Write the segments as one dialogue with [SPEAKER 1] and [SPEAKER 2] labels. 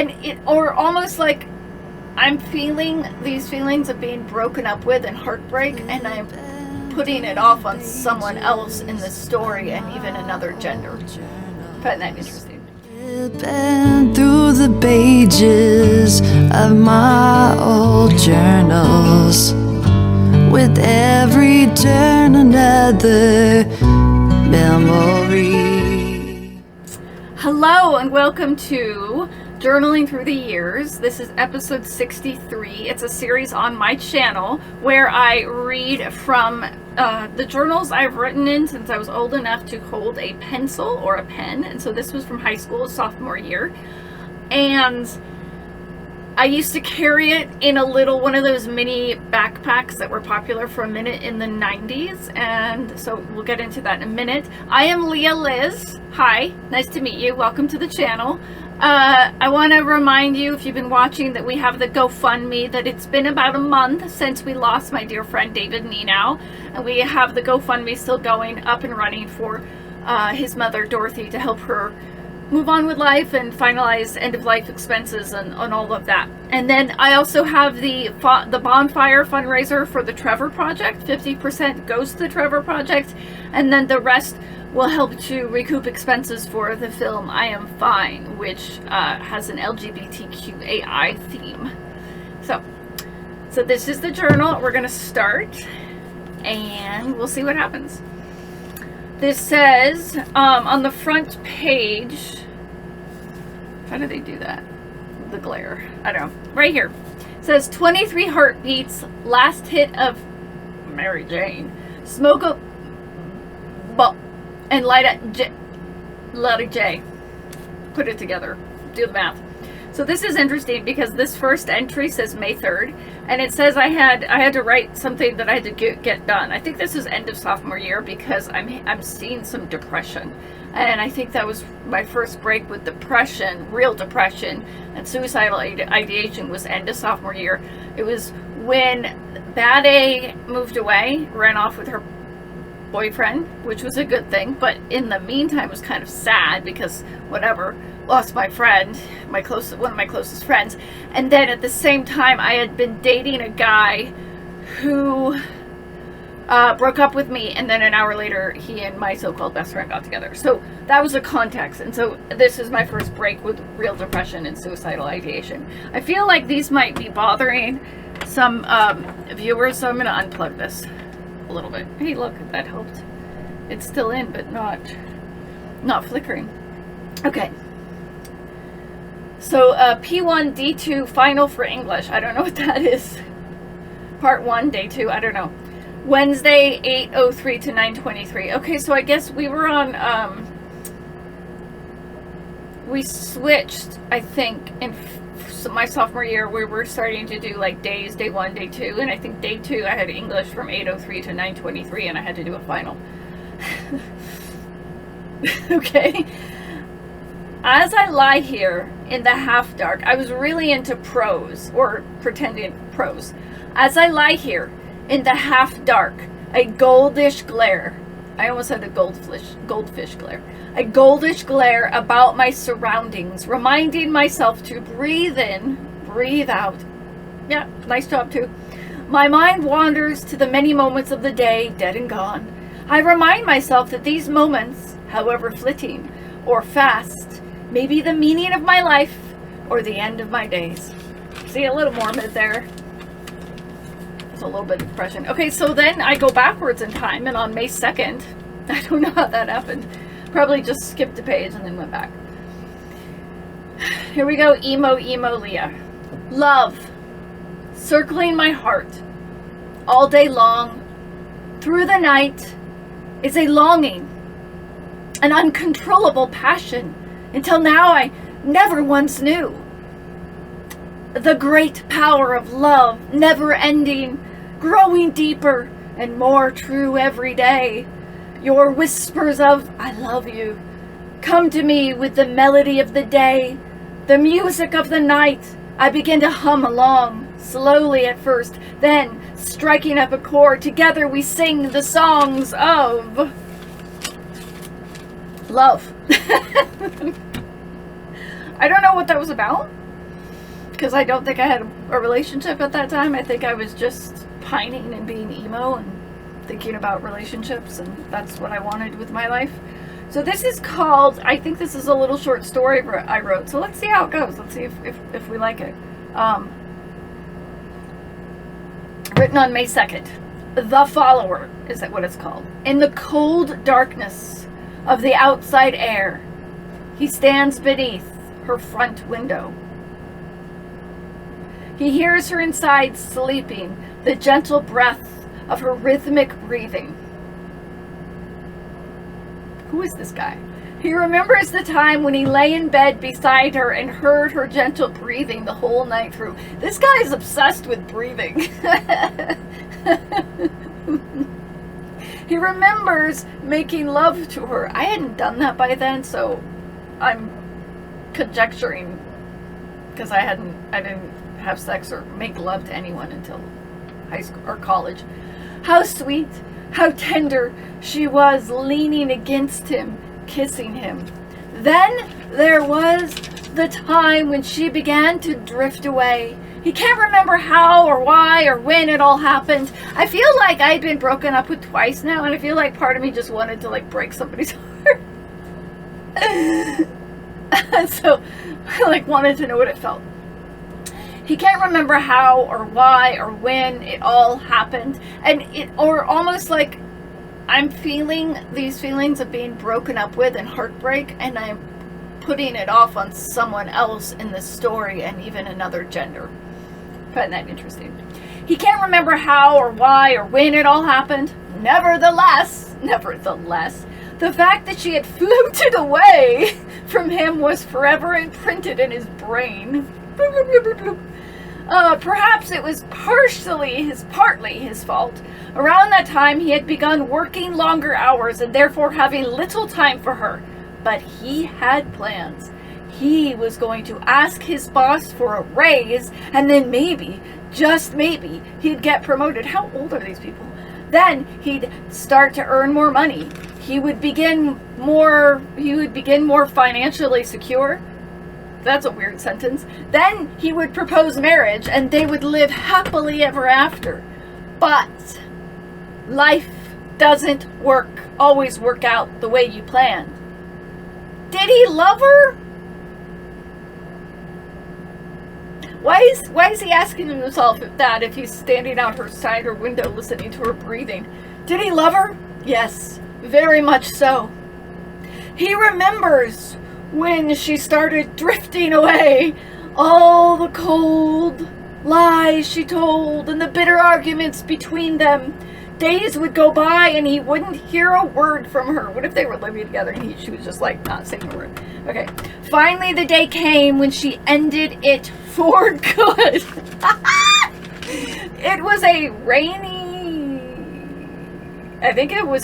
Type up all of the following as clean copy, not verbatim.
[SPEAKER 1] And or almost like I'm feeling these feelings of being broken up with and heartbreak, and I'm putting it off on someone else in the story and even another gender. Find that interesting.
[SPEAKER 2] Flipping through the pages of my old journals, with every turn another memory.
[SPEAKER 1] Hello and welcome to Journaling Through the Years. This is episode 63. It's a series on my channel where I read from the journals I've written in since I was old enough to hold a pencil or a pen. And so this was from high school, sophomore year. And I used to carry it in a little one of those mini backpacks that were popular for a minute in the 90s. And so we'll get into that in a minute. I am Leah Liz. Hi, nice to meet you. Welcome to the channel. I want to remind you, if you've been watching, that we have the GoFundMe, that it's been about a month since we lost my dear friend David Nenow, and we have the GoFundMe still going up and running for his mother Dorothy to help her move on with life and finalize end-of-life expenses and all of that. And then I also have the bonfire fundraiser for the Trevor Project. 50% goes to the Trevor Project, and then the rest will help to recoup expenses for the film I Am Fine, which has an LGBTQAI theme. So this is the journal. We're going to start, and we'll see what happens. This says on the front page, how do they do that? The glare. I don't know. Right here. It says 23 heartbeats, last hit of Mary Jane. Smoke a and light a J. Put it together. Do the math. So this is interesting because this first entry says May 3rd, and it says I had to write something that I had to get done. I think this is end of sophomore year because I'm seeing some depression, and I think that was my first break with depression, real depression, and suicidal ideation was end of sophomore year. It was when Bad A moved away, ran off with her boyfriend, which was a good thing, but in the meantime it was kind of sad because whatever, lost my friend, one of my closest friends. And then at the same time I had been dating a guy who broke up with me, and then an hour later he and my so-called best friend got together. So that was the context, and so this is my first break with real depression and suicidal ideation. I feel like these might be bothering some viewers, so I'm going to unplug this a little bit. Hey, look, that helped. It's still in, but not flickering. Okay. So P1 D2 final for English. I don't know what that is. Part 1 day 2. I don't know. Wednesday 8:03 to 9:23. Okay, so I guess we were on we switched, I think, in my sophomore year. We were starting to do like days, day 1, day 2, and I think day 2 I had English from 8:03 to 9:23, and I had to do a final. Okay. As I lie here in the half dark, I was really into prose, or pretending prose. As I lie here in the half dark, a goldish glare. I almost said a goldfish glare. A goldish glare about my surroundings, reminding myself to breathe in, breathe out. Yeah, nice job too. My mind wanders to the many moments of the day, dead and gone. I remind myself that these moments, however flitting or fast, may be the meaning of my life or the end of my days. See, a little more mid there. A little bit of depression. Okay, so then I go backwards in time, and on May 2nd, I don't know how that happened. Probably just skipped a page and then went back. Here we go. Emo Leah. Love, circling my heart all day long, through the night, is a longing, an uncontrollable passion, until now I never once knew. The great power of love, never ending, growing deeper and more true every day. Your whispers of I love you come to me with the melody of the day, the music of the night. I begin to hum along, slowly at first, then striking up a chord. Together we sing the songs of love. I don't know what that was about. because I don't think I had a relationship at that time. I think I was just pining and being emo and thinking about relationships, and that's what I wanted with my life. So this is called, I think this is a little short story I wrote. So let's see how it goes. Let's see if we like it. Written on May 2nd. The Follower is what it's called. In the cold darkness of the outside air, he stands beneath her front window. He hears her inside sleeping, the gentle breath of her rhythmic breathing. Who is this guy? He remembers the time when he lay in bed beside her and heard her gentle breathing the whole night through. This guy is obsessed with breathing. He remembers making love to her. I hadn't done that by then, so I'm conjecturing, because I didn't have sex or make love to anyone until high school or college. How sweet, how tender she was, leaning against him, kissing him. Then there was the time when she began to drift away. He can't remember how or why or when it all happened. I feel like I'd been broken up with twice now, and I feel like part of me just wanted to like break somebody's heart. So I like wanted to know what it felt. He can't remember how or why or when it all happened, and or almost like I'm feeling these feelings of being broken up with and heartbreak, and I'm putting it off on someone else in the story and even another gender. Find that interesting. He can't remember how or why or when it all happened. Nevertheless, the fact that she had floated away from him was forever imprinted in his brain. Perhaps it was partly his fault. Around that time, he had begun working longer hours and therefore having little time for her. But he had plans. He was going to ask his boss for a raise, and then maybe, just maybe, he'd get promoted. How old are these people? Then he'd start to earn more money. He would begin more financially secure. That's a weird sentence. Then he would propose marriage, and they would live happily ever after. But life doesn't always work out the way you planned. Did he love her? Why is he asking himself that if he's standing outside her window listening to her breathing? Did he love her? Yes, very much so. He remembers when she started drifting away, all the cold lies she told and the bitter arguments between them. Days would go by and he wouldn't hear a word from her. What if they were living together and she was just like not saying a word? Okay. Finally, the day came when she ended it for good. It was a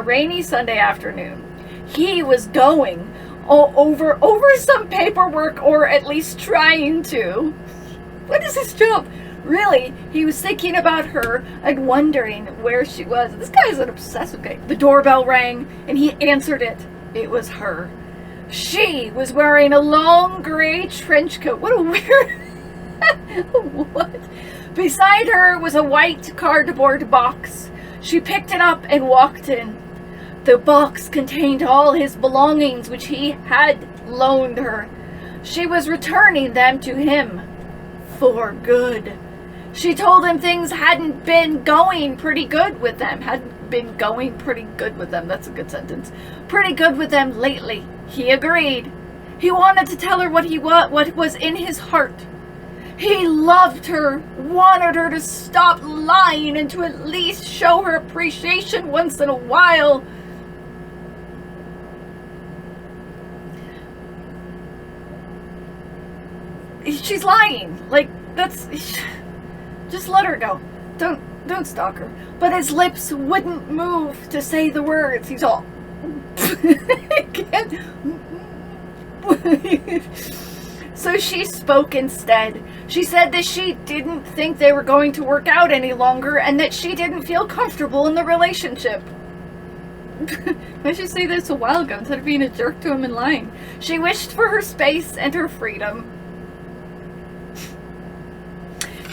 [SPEAKER 1] rainy Sunday afternoon. He was going over some paperwork, or at least trying to. What is his job? Really, he was thinking about her and wondering where she was. This guy's an obsessive guy. The doorbell rang, and he answered it. It was her. She was wearing a long gray trench coat. What a weird... What? Beside her was a white cardboard box. She picked it up and walked in. The box contained all his belongings which he had loaned her. She was returning them to him for good. She told him things hadn't been going pretty good with them. That's a good sentence. Pretty good with them lately. He agreed. He wanted to tell her what was in his heart. He loved her, wanted her to stop lying and to at least show her appreciation once in a while. She's lying. Like, that's... Just let her go. Don't stalk her. But his lips wouldn't move to say the words. He's all... So she spoke instead. She said that she didn't think they were going to work out any longer and that she didn't feel comfortable in the relationship. I should say this a while ago instead of being a jerk to him and lying. She wished for her space and her freedom.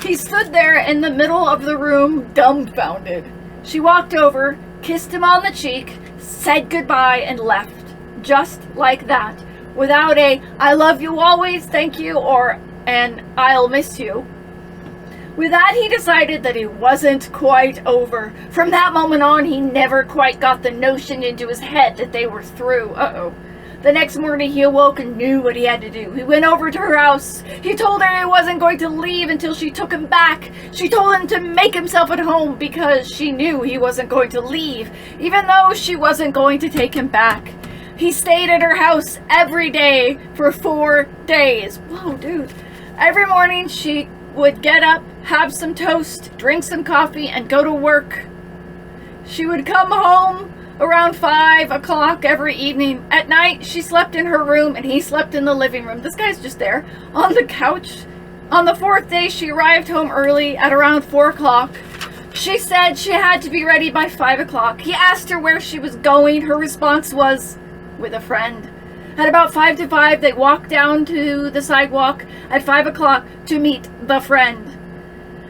[SPEAKER 1] He stood there in the middle of the room, dumbfounded. She walked over, kissed him on the cheek, said goodbye, and left. Just like that. Without a, I love you always, thank you, or an, I'll miss you. With that, he decided that he wasn't quite over. From that moment on, he never quite got the notion into his head that they were through. Uh-oh. The next morning, he awoke and knew what he had to do. He went over to her house. He told her he wasn't going to leave until she took him back. She told him to make himself at home because she knew he wasn't going to leave, even though she wasn't going to take him back. He stayed at her house every day for 4 days. Whoa, dude. Every morning, she would get up, have some toast, drink some coffee, and go to work. She would come home around 5 o'clock every evening. At night, she slept in her room and he slept in the living room. This guy's just there on the couch. On the 4th day, she arrived home early at around 4 o'clock. She said she had to be ready by 5 o'clock. He asked her where she was going. Her response was, with a friend. At about 5 to 5, they walked down to the sidewalk at 5 o'clock to meet the friend.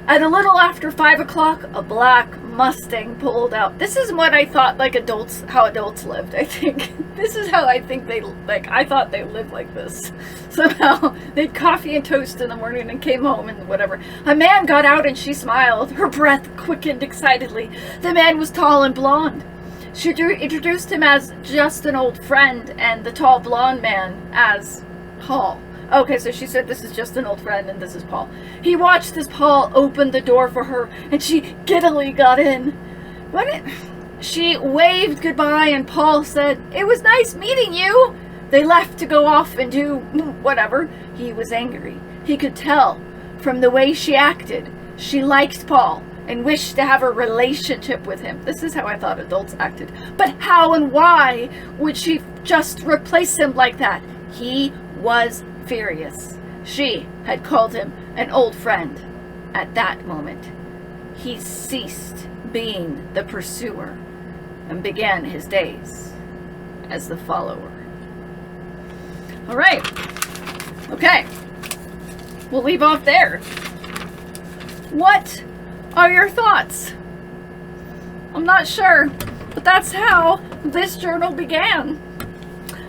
[SPEAKER 1] At a little after 5 o'clock, a black Mustang pulled out. This is what I thought, like, adults, how adults lived, I think. This is how I think they, like, I thought they lived like this. Somehow, they had coffee and toast in the morning and came home and whatever. A man got out and she smiled. Her breath quickened excitedly. The man was tall and blonde. She introduced him as just an old friend and the tall blonde man as Paul. Okay, so she said this is just an old friend and this is Paul. He watched as Paul opened the door for her and she giddily got in. She waved goodbye and Paul said, "It was nice meeting you." They left to go off and do whatever. He was angry. He could tell from the way she acted. She liked Paul and wished to have a relationship with him. This is how I thought adults acted. But how and why would she just replace him like that? He was furious. She had called him an old friend. At that moment, he ceased being the pursuer and began his days as the follower. All right. Okay. We'll leave off there. What are your thoughts? I'm not sure, but that's how this journal began.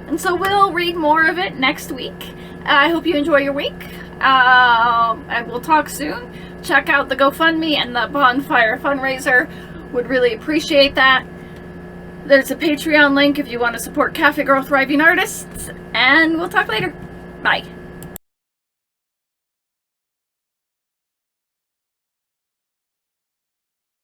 [SPEAKER 1] And so we'll read more of it next week. I hope you enjoy your week, and we'll talk soon. Check out the GoFundMe and the Bonfire fundraiser. Would really appreciate that. There's a Patreon link if you want to support CafeGirl Thriving Artists, and we'll talk later. Bye.